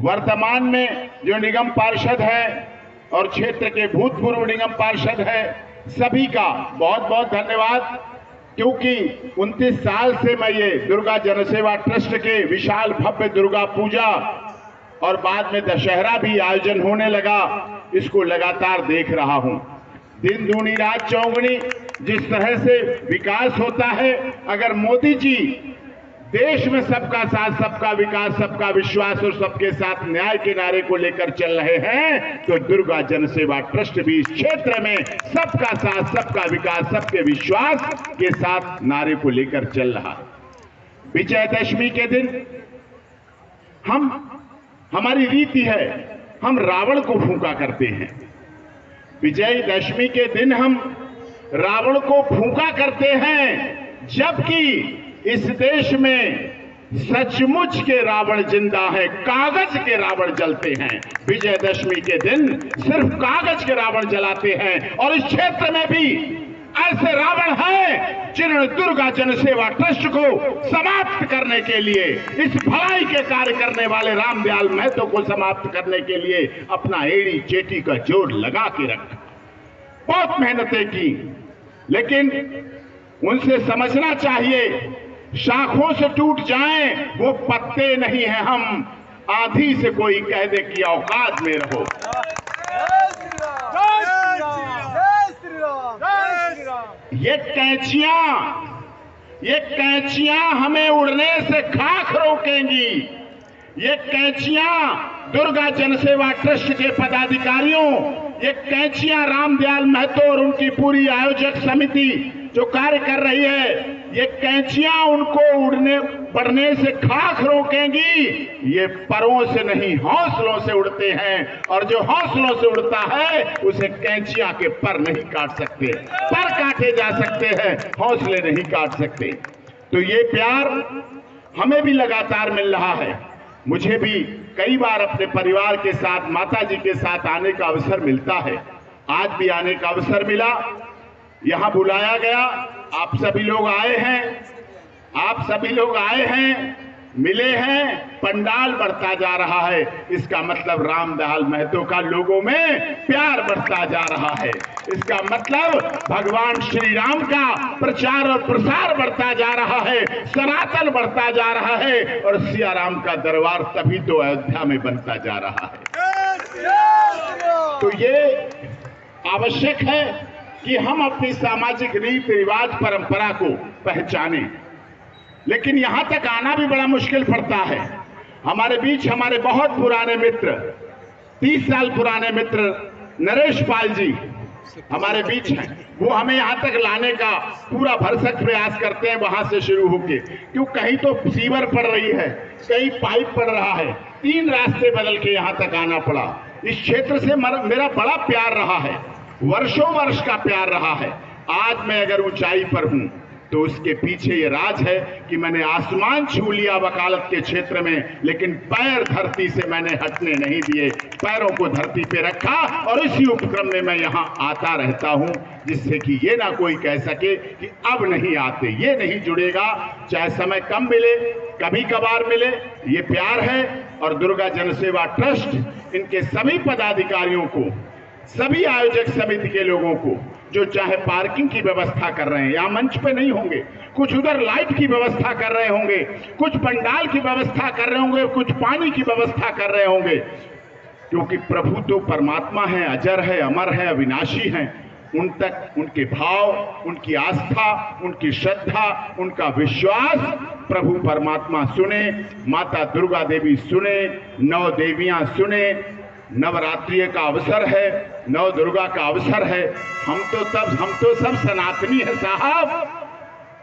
वर्तमान में जो निगम पार्षद है और क्षेत्र के भूतपूर्व निगम पार्षद है, सभी का बहुत बहुत धन्यवाद, क्योंकि 29 साल से मैं ये दुर्गा जनसेवा ट्रस्ट के विशाल भव्य दुर्गा पूजा और बाद में दशहरा भी आयोजन होने लगा, इसको लगातार देख रहा हूं। दिन दूनी रात चौगुनी जिस तरह से विकास होता है, अगर मोदी जी देश में सबका साथ, सबका विकास, सबका विश्वास और सबके साथ न्याय के नारे को लेकर चल रहे हैं, तो दुर्गा जनसेवा ट्रस्ट भी इस क्षेत्र में सबका साथ, सबका विकास, सबके विश्वास के साथ नारे को लेकर चल रहा है। विजयदशमी के दिन हमारी रीति है, हम रावण को फूंका करते हैं। विजयदशमी के दिन हम रावण को फूंका करते हैं, जबकि इस देश में सचमुच के रावण जिंदा है, कागज के रावण जलते हैं। विजयदशमी के दिन सिर्फ कागज के रावण जलाते हैं, और इस क्षेत्र में भी ऐसे रावण हैं जिन्होंने दुर्गा जनसेवा ट्रस्ट को समाप्त करने के लिए, इस भलाई के कार्य करने वाले रामदयाल महतो को समाप्त करने के लिए अपना एड़ी चेटी का जोर लगा के रखा, बहुत मेहनतें की, लेकिन उनसे समझना चाहिए, शाखों से टूट जाएं वो पत्ते नहीं हैं हम, आंधी से कोई कह दे कि औकात में रहो। ये कैंचियां हमें उड़ने से खाक रोकेंगी। ये कैंचियां दुर्गा जनसेवा ट्रस्ट के पदाधिकारियों, ये कैंचियां रामदयाल महतो और उनकी पूरी आयोजक समिति जो कार्य कर रही है, ये कैंचियां उनको उड़ने बढ़ने से खाक रोकेंगी। ये परों से नहीं, हौसलों से उड़ते हैं, और जो हौसलों से उड़ता है उसे कैंचियां के पर नहीं काट सकते। पर काटे जा सकते हैं, हौसले नहीं काट सकते। तो ये प्यार हमें भी लगातार मिल रहा है। मुझे भी कई बार अपने परिवार के साथ, माता जी के साथ आने का अवसर मिलता है। आज भी आने का अवसर मिला, यहां बुलाया गया, आप सभी लोग आए हैं, आप सभी लोग आए हैं, मिले हैं, पंडाल बढ़ता जा रहा है। इसका मतलब रामदयाल महतो का लोगों में प्यार बढ़ता जा रहा है। इसका मतलब भगवान श्री राम का प्रचार और प्रसार बढ़ता जा रहा है, सनातन बढ़ता जा रहा है, और सिया राम का दरबार तभी तो अयोध्या में बनता जा रहा है। तो ये आवश्यक है कि हम अपनी सामाजिक रीति रिवाज परंपरा को पहचानें, लेकिन यहां तक आना भी बड़ा मुश्किल पड़ता है। हमारे बीच हमारे बहुत पुराने मित्र, 30 साल पुराने मित्र नरेश पाल जी हमारे बीच हैं। वो हमें यहां तक लाने का पूरा भरसक प्रयास करते हैं, वहां से शुरू होके, क्यों कहीं तो सीवर पड़ रही है, कहीं पाइप पड़ रहा है, 3 रास्ते बदल के यहां तक आना पड़ा। इस क्षेत्र से मेरा बड़ा प्यार रहा है, वर्षों वर्ष का प्यार रहा है। आज मैं अगर ऊंचाई पर हूं तो उसके पीछे ये राज है कि मैंने आसमान छू लिया वकालत के क्षेत्र में, लेकिन पैर धरती से मैंने हटने नहीं दिए, पैरों को धरती पे रखा, और इसी उपक्रम में मैं यहाँ आता रहता हूँ, जिससे कि ये ना कोई कह सके कि अब नहीं आते, ये नहीं जुड़ेगा। चाहे समय कम मिले, कभी कभार मिले, ये प्यार है। और दुर्गा जनसेवा ट्रस्ट इनके सभी पदाधिकारियों को, सभी आयोजक समिति के लोगों को, जो चाहे पार्किंग की व्यवस्था कर रहे हैं, यहाँ मंच पे नहीं होंगे, कुछ उधर लाइट की व्यवस्था कर रहे होंगे, कुछ पंडाल की व्यवस्था कर रहे होंगे, कुछ पानी की व्यवस्था कर रहे होंगे, क्योंकि प्रभु तो परमात्मा है, अजर है, अमर है, अविनाशी है। उन तक उनके भाव, उनकी आस्था, उनकी श्रद्धा, उनका विश्वास प्रभु परमात्मा सुने, माता दुर्गा देवी सुने, 9 देवियां सुने। नवरात्रि का अवसर है, नव दुर्गा का अवसर है। हम तो सब सनातनी है साहब।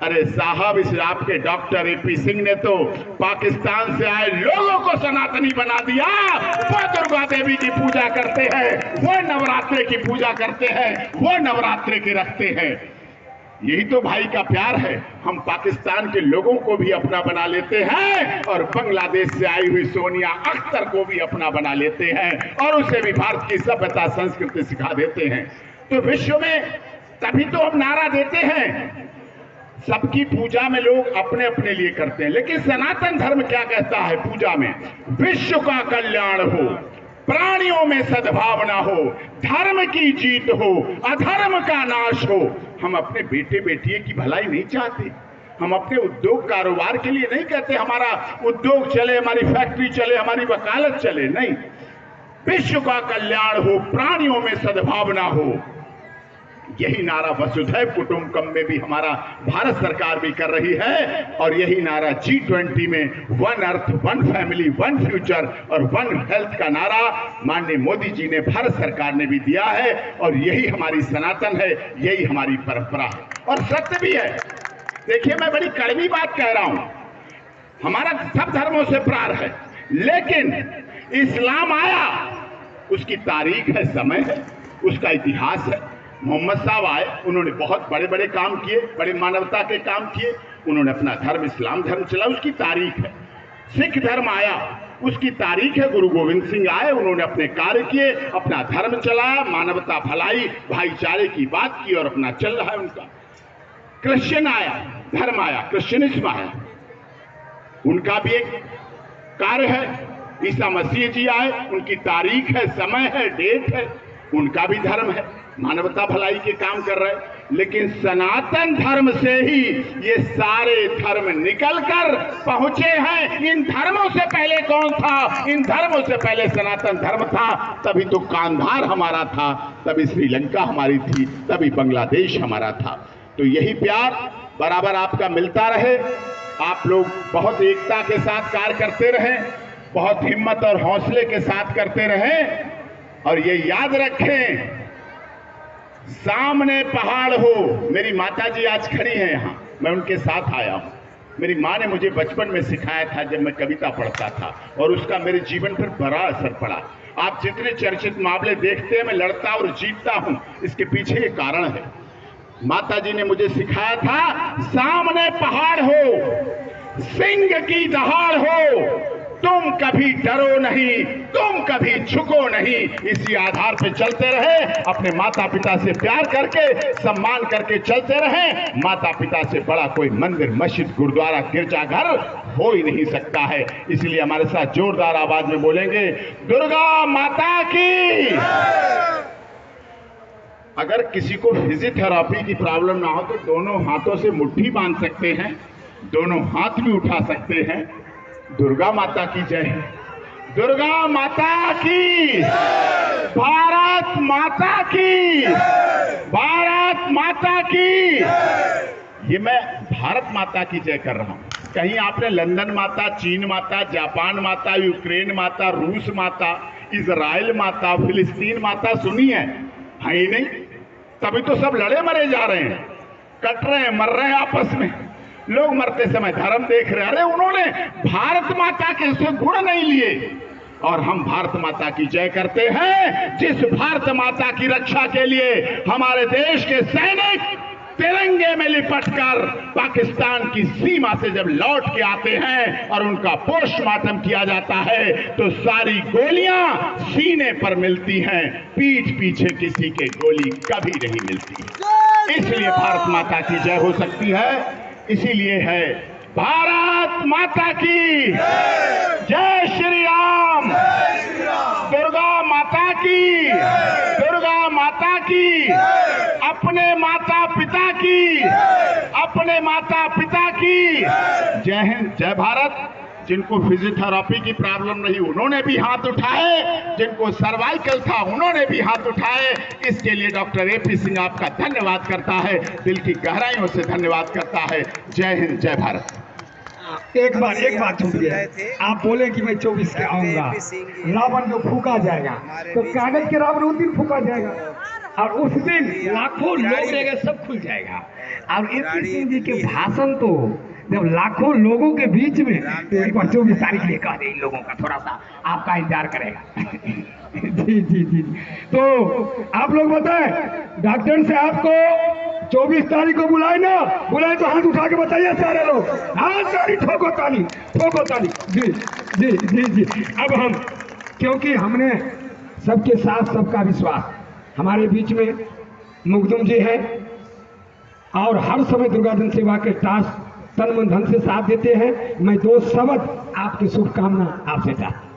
अरे साहब, इस आपके डॉक्टर AP सिंह ने तो पाकिस्तान से आए लोगों को सनातनी बना दिया। वो दुर्गा देवी की पूजा करते हैं, वो नवरात्रि की पूजा करते हैं, वो नवरात्रि की रखते हैं। यही तो भाई का प्यार है। हम पाकिस्तान के लोगों को भी अपना बना लेते हैं, और बांग्लादेश से आई हुई सोनिया अख्तर को भी अपना बना लेते हैं, और उसे भी भारत की सभ्यता संस्कृति सिखा देते हैं। तो विश्व में तभी तो हम नारा देते हैं सबकी पूजा में लोग अपने अपने लिए करते हैं, लेकिन सनातन धर्म क्या कहता है पूजा में? विश्व का कल्याण हो, प्राणियों में सद्भावना हो, धर्म की जीत हो, अधर्म का नाश हो। हम अपने बेटे बेटियों की भलाई नहीं चाहते, हम अपने उद्योग कारोबार के लिए नहीं कहते हमारा उद्योग चले, हमारी फैक्ट्री चले, हमारी वकालत चले, नहीं। विश्व का कल्याण हो, प्राणियों में सद्भावना हो, यही नारा वसुधैव कुटुंबकम में भी हमारा भारत सरकार भी कर रही है, और यही नारा G20 में one earth, one family, one future और वन हेल्थ का नारा माननीय मोदी जी ने, भारत सरकार ने भी दिया है। और यही हमारी सनातन है, यही हमारी परंपरा है और सत्य भी है। देखिए, मैं बड़ी कड़वी बात कह रहा हूं, हमारा सब धर्मों से प्यार है, लेकिन इस्लाम आया, उसकी तारीख है, समय है, उसका इतिहास है। मोहम्मद साहब आए, उन्होंने बहुत बड़े बड़े काम किए, बड़े मानवता के काम किए, उन्होंने अपना धर्म इस्लाम धर्म चला, उसकी तारीख है। सिख धर्म आया, उसकी तारीख है। गुरु गोविंद सिंह आए, उन्होंने अपने कार्य किए, अपना धर्म चलाया, मानवता भलाई भाईचारे की बात की और अपना चल रहा है उनका। क्रिश्चियन आया, धर्म आया, क्रिश्चियनिज्म आया, उनका भी एक कार्य है। ईसा मसीह जी आए, उनकी तारीख है, समय है, डेट है, उनका भी धर्म है, मानवता भलाई के काम कर रहे हैं। लेकिन सनातन धर्म से ही ये सारे धर्म निकलकर पहुंचे हैं। इन धर्मों से पहले कौन था? इन धर्मों से पहले सनातन धर्म था, तभी तो कांधार हमारा था, तभी श्रीलंका हमारी थी, तभी बांग्लादेश हमारा था। तो यही प्यार बराबर आपका मिलता रहे, आप लोग बहुत एकता के साथ कार्य करते रहें, बहुत हिम्मत और हौसले के साथ करते रहें, और ये याद रखें, सामने पहाड़ हो। मेरी माता जी आज खड़ी हैं यहाँ, मैं उनके साथ आया हूँ। मेरी माँ ने मुझे बचपन में सिखाया था जब मैं कविता पढ़ता था, और उसका मेरे जीवन पर बड़ा असर पड़ा। आप जितने चर्चित मामले देखते हैं, मैं लड़ता और जीतता हूँ, इसके पीछे ये कारण है। माता जी ने मुझे सिखाया था, सामने पहाड़ हो, सिंह की दहाड़ हो, तुम कभी डरो नहीं, तुम कभी झुको नहीं। इसी आधार पे चलते रहे, अपने माता पिता से प्यार करके, सम्मान करके चलते रहे। माता पिता से बड़ा कोई मंदिर, मस्जिद, गुरुद्वारा, गिरजाघर हो ही नहीं सकता है। इसलिए हमारे साथ जोरदार आवाज में बोलेंगे, दुर्गा माता की। अगर किसी को फिजियोथेरेपी की प्रॉब्लम ना हो तो दोनों हाथों से मुट्ठी बांध सकते हैं, दोनों हाथ भी उठा सकते हैं। दुर्गा माता की जय, दुर्गा माता की, भारत माता की, भारत माता की। ये मैं भारत माता की जय कर रहा हूं। कहीं आपने लंदन माता, चीन माता, जापान माता, यूक्रेन माता, रूस माता, इजराइल माता, फिलिस्तीन माता सुनी है ही नहीं। तभी तो सब लड़े मरे जा रहे हैं, कट रहे हैं, मर रहे हैं आपस में। लोग मरते समय धर्म देख रहे हैं। अरे उन्होंने भारत माता के से गुण नहीं लिए, और हम भारत माता की जय करते हैं। जिस भारत माता की रक्षा के लिए हमारे देश के सैनिक तिरंगे में लिपटकर पाकिस्तान की सीमा से जब लौट के आते हैं और उनका पोस्टमार्टम किया जाता है, तो सारी गोलियां सीने पर मिलती हैं, पीठ पीछे किसी के गोली कभी नहीं मिलती। इसलिए भारत माता की जय हो सकती है। इसीलिए है भारत माता की जय श्री राम, दुर्गा माता की, दुर्गा माता की, अपने माता पिता की, अपने माता पिता की जय हिंद, जय भारत। जिनको फिजियोथेरेपी की प्रॉब्लम नहीं, उन्होंने भी हाथ उठाए, जिनको सर्वाइकल था उन्होंने भी हाथ उठाए। इसके लिए डॉक्टर AP सिंह आपका धन्यवाद करता है, दिल की गहराइयों से धन्यवाद करता है। जय हिंद, जय भारत। एक बात छूट गया, आप बोले कि मैं 24 के आऊंगा, रावण जो फूका जाएगा तो कागज के रावण उस दिन फूका जाएगा, और उस दिन लाखों लोग रहेगा, सब खुल जाएगा। और AP सिंह जी के भाषण तो जब लाखों लोगों के बीच में, तो एक बार 24 तारीख ले कह दे इन लोगों का, थोड़ा सा आपका इंतजार करेगा। जी जी जी। तो आप लोग बताएं, डॉक्टर से आपको 24 तारीख को बुलाए ना बुलाए, तो हाथ उठा के बताइए सारे लोग। हाँ सारी ठोको ताली, ठोको ताली। जी जी जी जी। अब हम, क्योंकि हमने सबके साथ सबका विश्वास, हमारे बीच में मुग्धुम जी है, और हर समय दुर्गा जन सेवा के टास्क तन मन धन से साथ देते हैं। मैं दो शब्द आपकी शुभकामना आपसे चाहता हूं।